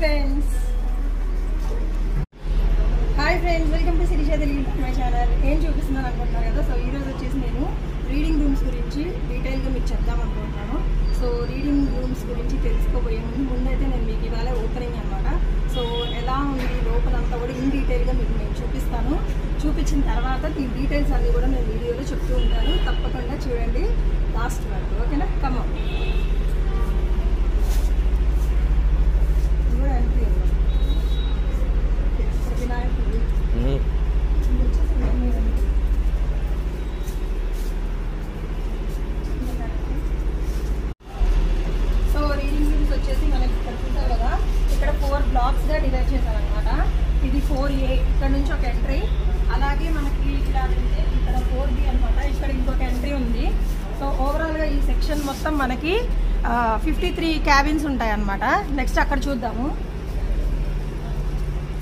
Friends welcome to Sirisha Telugu my channel. ఏం చూపిస్తున్నాను అనుకుంటున్నారు కదా. సో ఈరోజు వచ్చేసి నేను రీడింగ్ రూమ్స్ గురించి డీటెయిల్గా మీకు చెప్దాం అనుకుంటున్నాను. సో రీడింగ్ రూమ్స్ గురించి తెలుసుకోబోయే ముందైతే నేను మీకు ఇవాళ ఓపెనింగ్ అనమాట. సో ఎలా ఉంది లోపలంతా కూడా ఇన్ డీటెయిల్గా మీకు నేను చూపిస్తాను. చూపించిన తర్వాత ఈ డీటెయిల్స్ అన్నీ కూడా నేను వీడియోలో చెప్తూ ఉంటాను. తప్పకుండా చూడండి లాస్ట్ వరకు, ఓకేనా? కమాన్. సో రీడింగ్ రూమ్స్ వచ్చేసి మనకి ఇక్కడ చూసారు కదా, ఇక్కడ 4 బ్లాక్స్గా డివైడ్ చేశారనమాట. ఇది 4A, ఇక్కడ నుంచి ఒక ఎంట్రీ. అలాగే మనకి ఇలా వెళ్తే ఇక్కడ 4B అనమాట, ఇక్కడ ఇంకొక ఎంట్రీ ఉంది. సో ఓవరాల్గా ఈ సెక్షన్ మొత్తం మనకి 53 క్యాబిన్స్ ఉంటాయి అన్నమాట. నెక్స్ట్ అక్కడ చూద్దాము.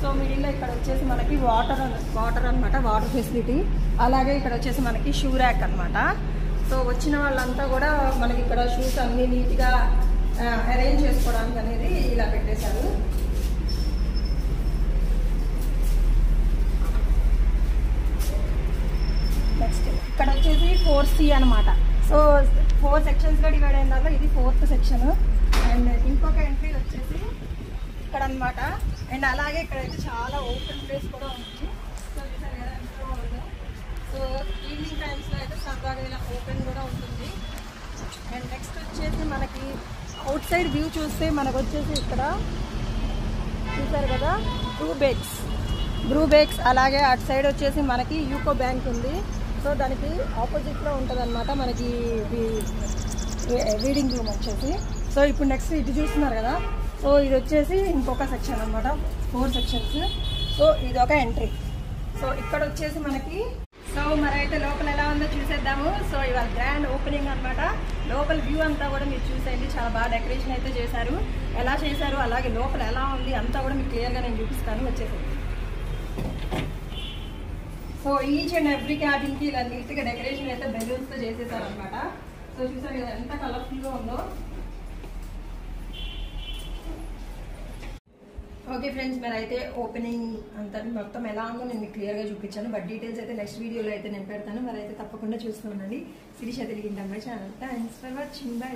సో మిడిల్లో ఇక్కడ వచ్చేసి మనకి వాటర్ అనమాట, వాటర్ ఫెసిలిటీ. అలాగే ఇక్కడ వచ్చేసి మనకి షూ ర్యాక్ అనమాట. సో వచ్చిన వాళ్ళంతా కూడా మనకి ఇక్కడ షూస్ అన్నీ నీట్గా అరేంజ్ చేసుకోవడానికి అనేది ఇలా పెట్టేశారు. నెక్స్ట్ ఇక్కడ వచ్చేసి 4C అనమాట. సో 4 సెక్షన్స్గా డివైడ్ అయిన దాంట్లో ఇది 4th సెక్షన్. అండ్ ఇంకొక ఎంట్రీ వచ్చేసి ఇక్కడ అనమాట. అండ్ అలాగే ఇక్కడైతే చాలా ఓపెన్ ప్లేస్ కూడా ఉంది. సో చూసారు కదా ఎంత బాగుందో. సో ఈవినింగ్ టైమ్స్లో అయితే సరదాగా ఇలా ఓపెన్ కూడా ఉంటుంది. అండ్ నెక్స్ట్ వచ్చేసి మనకి అవుట్ సైడ్ వ్యూ చూస్తే మనకు వచ్చేసి ఇక్కడ చూసారు కదా బ్రూ బేక్స్. అలాగే అటు సైడ్ వచ్చేసి మనకి యూకో బ్యాంక్ ఉంది. సో దానికి ఆపోజిట్లో ఉంటుంది అనమాట మనకి రీడింగ్ రూమ్ వచ్చేసి. సో ఇప్పుడు నెక్స్ట్ ఇది చూస్తున్నారు కదా. సో ఇది వచ్చేసి ఇంకొక సెక్షన్ అనమాట, 4 సెక్షన్స్. సో ఇది ఒక ఎంట్రీ. సో ఇక్కడ వచ్చేసి మనకి మరి అయితే లోపల ఎలా ఉందో చూసేద్దాము. సో ఇవాళ గ్రాండ్ ఓపెనింగ్ అనమాట. లోపల వ్యూ అంతా కూడా మీరు చూసేయండి. చాలా బాగా డెకరేషన్ అయితే చేశారు. ఎలా చేశారు అలాగే లోపల ఎలా ఉంది అంతా కూడా మీకు క్లియర్గా నేను చూపిస్తాను. వచ్చేసి సో ఈచ్ అండ్ ఎవ్రీ క్యాబిన్కి ఇలా నీట్గా డెకరేషన్ అయితే బెలూన్స్తో చేసేసారు అనమాట. సో చూసారు కదా ఎంత కలర్ఫుల్గా ఉందో. ఓకే ఫ్రెండ్స్, మరి అయితే ఓపెనింగ్ అంతా మొత్తం ఎలా ఉందో నేను మీకు క్లియర్గా చూపించాను. బట్ డీటెయిల్స్ అయితే నెక్స్ట్ వీడియోలో అయితే నేను పెడతాను. మరి అయితే తప్పకుండా చూస్తూ ఉండండి Sirisha Telugu my channel. Thanks for watching. By.